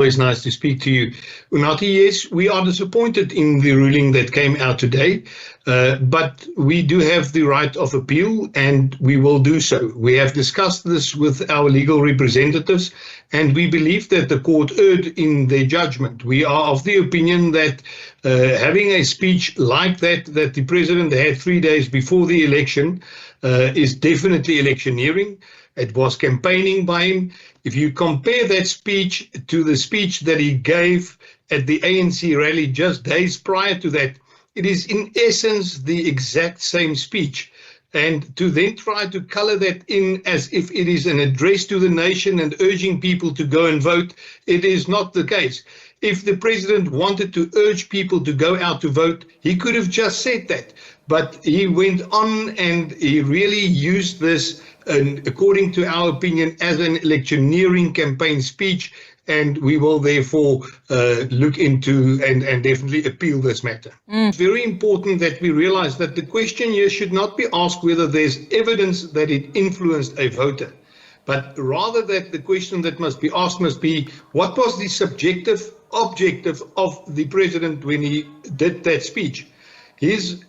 Always nice to speak to you. Unati, yes, we are disappointed in the ruling that came out today, but we do have the right of appeal and we will do so. We have discussed this with our legal representatives and we believe that the court erred in their judgment. We are of the opinion that having a speech like that the president had 3 days before the election is definitely electioneering. It was campaigning by him. If you compare that speech to the speech that he gave at the ANC rally just days prior to that, it is in essence the exact same speech. And to then try to color that in as if it is an address to the nation and urging people to go and vote, it is not the case. If the president wanted to urge people to go out to vote, he could have just said that. But he went on and he really used this, according to our opinion, as an electioneering campaign speech. And we will therefore look into and definitely appeal this matter. It's very important that we realize that the question here should not be asked whether there's evidence that it influenced a voter, but rather that the question that must be asked must be, what was the subjective objective of the president when he did that speech? His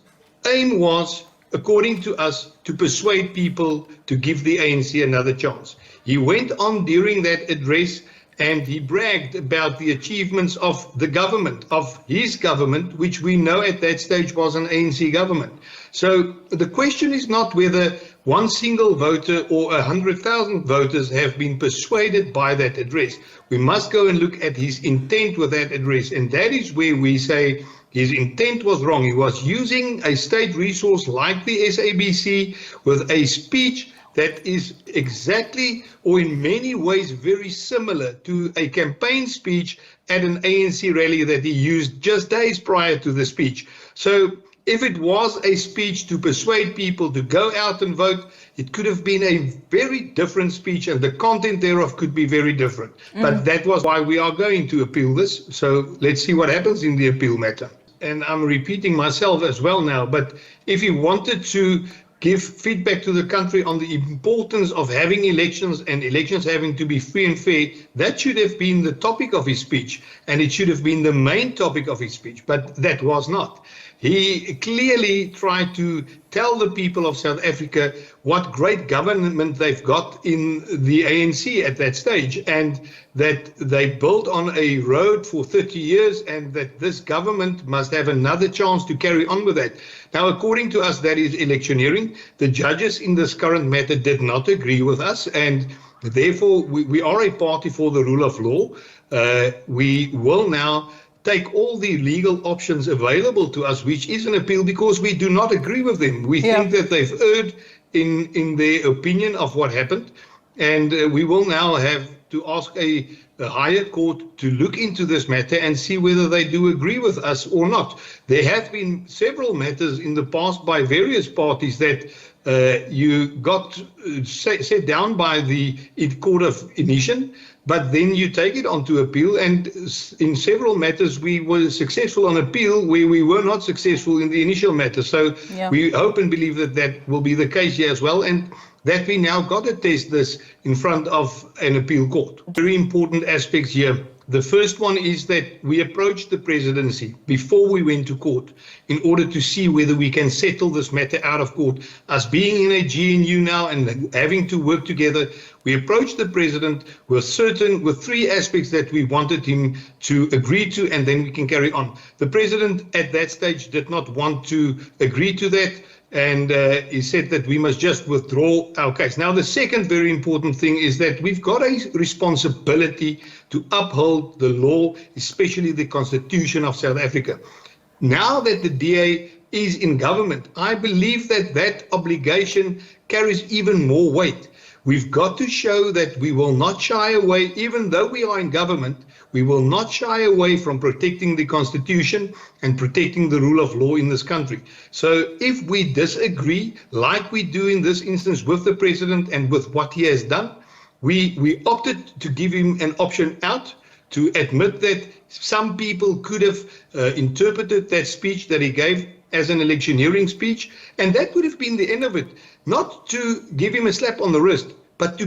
aim was, according to us, to persuade people to give the ANC another chance. He went on during that address and he bragged about the achievements of the government, of his government, which we know at that stage was an ANC government. So the question is not whether one single voter or 100,000 voters have been persuaded by that address. We must go and look at his intent with that address. And that is where we say his intent was wrong. He was using a state resource like the SABC with a speech that is exactly or in many ways very similar to a campaign speech at an ANC rally that he used just days prior to the speech. So if it was a speech to persuade people to go out and vote, it could have been a very different speech and the content thereof could be very different. But that was why we are going to appeal this. So let's see what happens in the appeal matter. And I'm repeating myself as well now, but if he wanted to give feedback to the country on the importance of having elections and elections having to be free and fair, that should have been the topic of his speech, and it should have been the main topic of his speech, but that was not. He clearly tried to tell the people of South Africa what great government they've got in the ANC at that stage, and that they built on a road for 30 years and that this government must have another chance to carry on with that. Now, according to us, that is electioneering. The judges in this current matter did not agree with us, and therefore we are a party for the rule of law. We will now take all the legal options available to us, which is an appeal, because we do not agree with them. We think that they've erred in their opinion of what happened, and we will now have to ask a higher court to look into this matter and see whether they do agree with us or not. There have been several matters in the past by various parties that you got set down by the court of initiation, but then you take it on to appeal, and in several matters we were successful on appeal where we were not successful in the initial matter. So we hope and believe that that will be the case here as well, and that we now got to test this in front of an appeal court. Very important aspects here. The first one is that we approached the presidency before we went to court in order to see whether we can settle this matter out of court. Us being in a GNU now and having to work together, we approached the president with three aspects that we wanted him to agree to, and then we can carry on. The president at that stage did not want to agree to that, and he said that we must just withdraw our case. Now, the second very important thing is that we've got a responsibility to uphold the law, especially the Constitution of South Africa. Now that the DA is in government, I believe that that obligation carries even more weight. We've got to show that we will not shy away, even though we are in government, we will not shy away from protecting the Constitution and protecting the rule of law in this country. So if we disagree, like we do in this instance with the president and with what he has done, we opted to give him an option out, to admit that some people could have interpreted that speech that he gave as an electioneering speech, and that would have been the end of it. Not to give him a slap on the wrist, but to